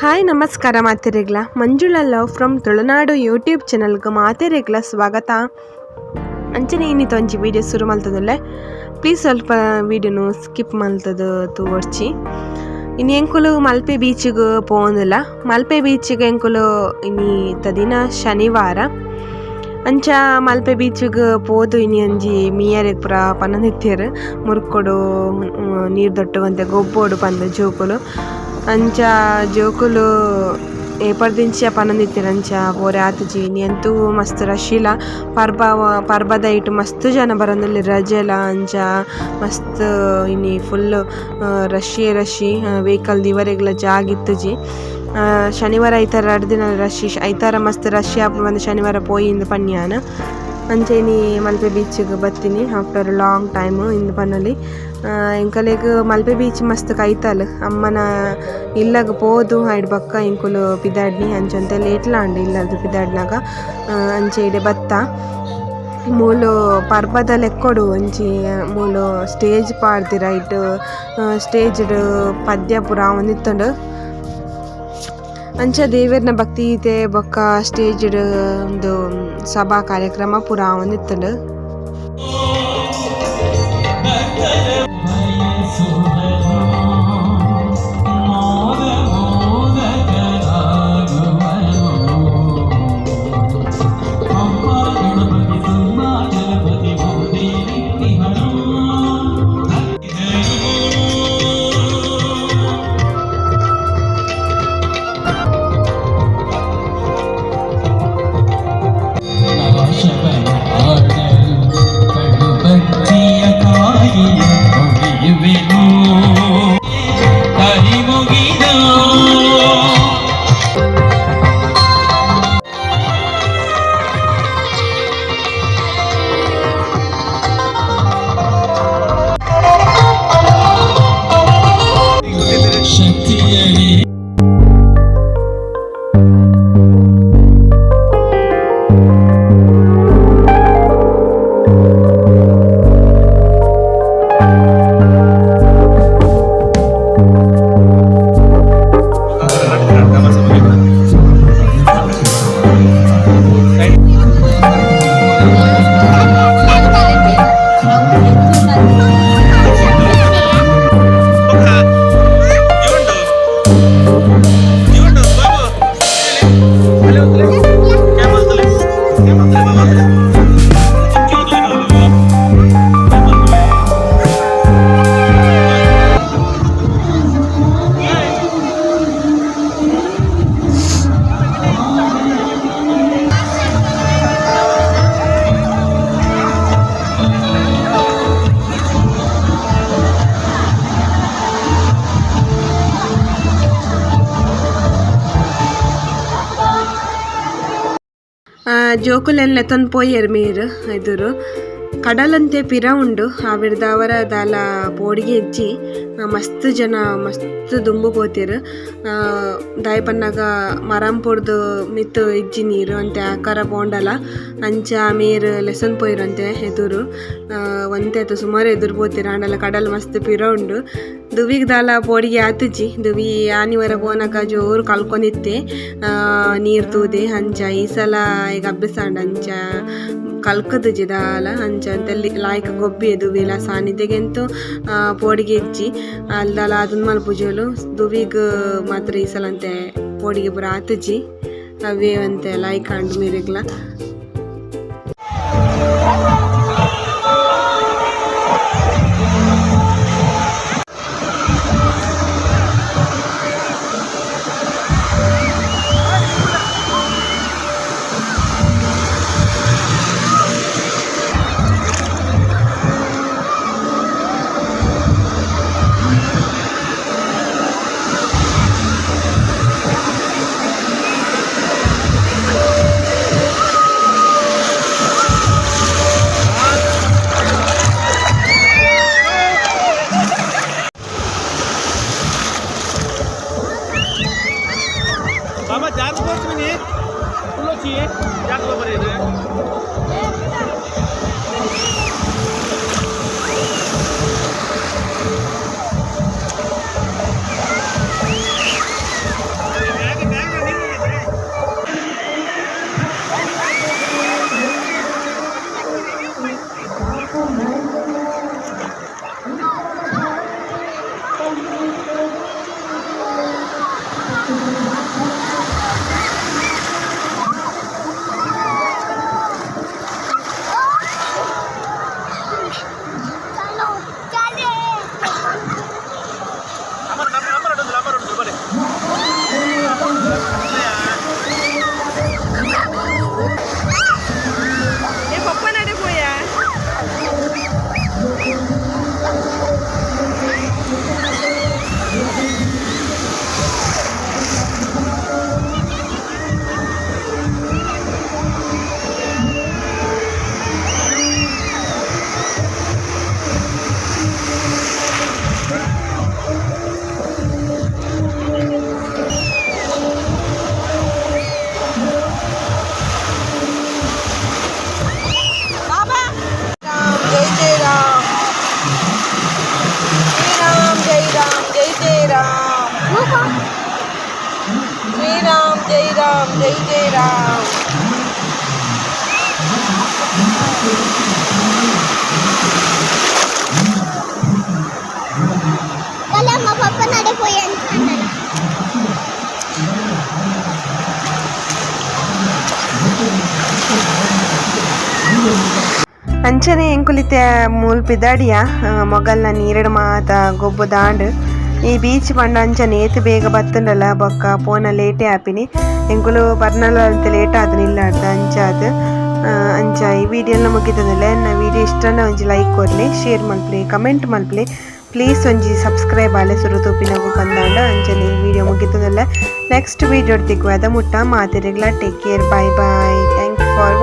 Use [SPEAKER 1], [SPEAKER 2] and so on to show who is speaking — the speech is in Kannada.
[SPEAKER 1] ಹಾಯ್ ನಮಸ್ಕಾರ ಮಾತೆರೆಗ್ಲ Manjula love from Tulunadu YouTube ಚಾನಲ್ಗೆ ಮಾತೆರೆಗ್ಲ ಸ್ವಾಗತ. ಅಂಚನೆ ಇನ್ನಿತ್ತು ಒಂಜಿ ವೀಡಿಯೋ ಶುರು ಮಲ್ತದಲ್ಲೇ ಪ್ಲೀಸ್ ಸ್ವಲ್ಪ ವೀಡಿಯೋನು ಸ್ಕಿಪ್ ಮಲ್ತದು ತೋರ್ಚಿ. ಇನ್ನು ಎಂಕುಲು ಮಲ್ಪೆ ಬೀಚಿಗೆ ಪೋಂದಿಲ್ಲ. ಮಲ್ಪೆ ಬೀಚಿಗೆ ಎಂಕುಲು ಇನ್ನಿತ್ತ ದಿನ ಶನಿವಾರ ಅಂಚ ಮಲ್ಪೆ ಬೀಚಿಗೆ ಪೋದು ಇನಿ ಒಂಜಿ ಮೀಯರೆಗ್ ಪೂರ ಪನನಿತ್ಯರು ಮುರ್ಕೊಡು ನೀರು ದೊಟ್ಟುವಂತೆ ಗೊಬ್ಬೋಡು ಪಂದ ಜೋಕುಲು ಅಂಚ ಜೋಕುಲು ಏಪರ್ದಿಂಚ ಪನಂದಿತ್ತಿರಂಚ ಪೋರೆ ಆತುಜಿ ಇನಿ ಅಂತೂ ಮಸ್ತ್ ರಶ್ ಇಲ್ಲ. ಪರ್ಬದ ಇಟ್ಟು ಮಸ್ತ್ ಜನ ಬರೋದಲ್ಲಿ ರಜೆಲ ಅಂಚ ಮಸ್ತ್ ಇನಿ ಫುಲ್ ರಶಿ ವೆಹಿಕಲ್ ದಿವರೆಗ್ಲ ಜಾಗಿತ್ತುಜಿ. ಶನಿವಾರ ಐತಾರ 2 ದಿನ ರಶ್ ಐತಾರ ಮಸ್ತ್ ರಶ್ ಆಪುಂಡು ಬಂದು ಶನಿವಾರ ಪೋಯಿಂದು ಪನ್ಯಾನ ಅಂಚೆ ಇನಿ ಮಲ್ಪೆ ಬೀಚಿಗೆ ಬತ್ತೀನಿ ಆಫ್ಟರ್ ಲಾಂಗ್ ಟೈಮ್ ಇಂದು ಪನ್ನಲಿ. ಎಂಕಲೆಗ್ ಮಲ್ಪೆ ಬೀಚ್ ಮಸ್ತ್ ಕೈತಲ್ ಅಮ್ಮನ ಇಲ್ಲಗ ಪೋದು ಐಡ್ ಬಕ್ಕ ಇಂಕುಲು ಪಿದಾಡ್ನಿ ಅಂಚಂತೆ ಲೇಟ್ಲಾಂಡ್ ಇಲ್ಲದು ಪಿದಾಡ್ನಾಗ ಅಂಚೆ ಇಡೆ ಬತ್ತ ಮೂಲು ಪರ್ಬದ ಲೆಕ್ಕೊಡು ಒಂಜಿ ಮೂಲು ಸ್ಟೇಜ್ ಪಾಡ್ದಿರ ಇಟ್ಟು ಸ್ಟೇಜ್ಡ್ ಪದ್ಯ ಪೂರ ಒಂದಿತ್ತುಂಡು ಅಂಚ ದೇವೆರ್ನ ಭಕ್ತಿ ಗೀತೆ ಬೊಕ್ಕ ಸ್ಟೇಜ್ಡ್ ಒಂದು ಸಭಾ ಕಾರ್ಯಕ್ರಮ ಪೂರ ಒಂದಿತ್ತುಂಡು. ಜೋಕುಲೆಲ್ಲ ತಂದು ಪೋಯರ್ ಮೇರು ಎದುರು ಕಡಲಂತೆ ಪಿರ ಉಂಡು ಆವಿಡ್ದವರ ದಾಲ ಪೋಡಿಗೆ ಇಜ್ಜಿ ಮಸ್ತ್ ಜನ ಮಸ್ತ್ ದುಂಬು ಪೋತಿರು. ದಾಯಪನ್ನಾಗ ಮರಂ ಪೊಡ್ದು ಮಿತ್ತು ಇಜ್ಜಿ ನೀರು ಅಂತೆ ಆಕಾರ ಪೋಂಡಲ ಅಂಚ ಮೇರು ಲೆಸನ್ ಪೋಯಿರಂತೆ ಎದುರು ಒಂತೆ ಅದು ಸುಮಾರು ಎದುರು ಪೋತಿರು ಆಂಡಲ ಕಡಲ್ ಮಸ್ತ್ ಪಿರ ಉಂಡು. ದುವಿಗ್ ದಾಲ ಪೋಡಿಗೆ ಆತುಜಿ ದುವಿ ಆನಿವರ ಪೋನಕ ಜೋರು ಕಲ್ಕೊಂಡಿತ್ತೆ ನೀರು ತೂದೆ ಅಂಚ ಈ ಸಲ ಈಗ ಅಭ್ಯಸಾಂಡ ಅಂಚ ಕಲ್ಕದುಜಿ ದಾಲ ಅಂಚ ಅಂತಲ್ಲಿ ಲಾಯ್ಕ ಗೊಬ್ಬಿ ದುವಿಲ ಸಾನಿದ್ದೆಗೆಂತೂ ಪೋಡಿಗೆ ಇಜ್ಜಿ ಅಲ್ದಲ ಅದನ್ನ ಮಲ್ಪುಜೋಲು ದುವಿಗ್ ಮಾತ್ರ ಈ ಸಲ ಅಂತೆ ಪೋಡಿಗೆ ಪೂರ ಆತುಜಿ ಅವೇ ಅಂತೆ ಲಾಯ್ಕ ಅಂಡು ಮೀರಿಗ್ಲ. जय जय राम जय राम जय जय राम श्री राम जय जय Ram
[SPEAKER 2] Wala mapapanari po yan.
[SPEAKER 1] ಅಂಚನೆ ಎಂಕುಲಿತೆ ಮೂಲ್ ಪಿದಾಡಿಯ ಮೊಗಲ್ನ ನೀರಡು ಮಾತ ಗೊಬ್ಬು ದಾಂಡ್ ಈ ಬೀಚ್ ಪಂಡ ಅಂಚನೆ ಏತು ಬೇಗ ಬತ್ತುಂಡಲ್ಲ ಬೊಕ್ಕ ಪೋನ ಲೇಟೇ ಆಪಿನಿ ಎಂಕುಲು ಬರ್ನಲ ಅಂತ ಲೇಟ್ ಆದ್ ನಿಲ್ಲಾಡ್ದ ಅಂಚಾದ್ ಅಂಚ ಈ ವಿಡಿಯೋನ ಮುಗಿತದಲ್ಲ ನಾ ವಿಡಿಯೋ ಇಷ್ಟನ ಒಂಜಿ ಲೈಕ್ ಕೊರ್ಲಿ ಶೇರ್ ಮಲ್ಪ್ಲಿ ಕಮೆಂಟ್ ಮಲ್ಪ್ಲಿ ಪ್ಲೀಸ್ ಒಂಜಿ ಸಬ್ಸ್ಕ್ರೈಬ್ ಆಲೆ ಸುರು ತೂಪಿನಗು ಪಂದಾಂಡ ಅಂಚನೆ ಈ ವಿಡಿಯೋ ಮುಗಿತದಲ್ಲ ನೆಕ್ಸ್ಟ್ ವಿಡಿಯೋ ತಿಕ್ಕುವ ಅದ ಮುಟ್ಟ ಮಾತಿರೆಗ್ಲ take care bye bye thank you for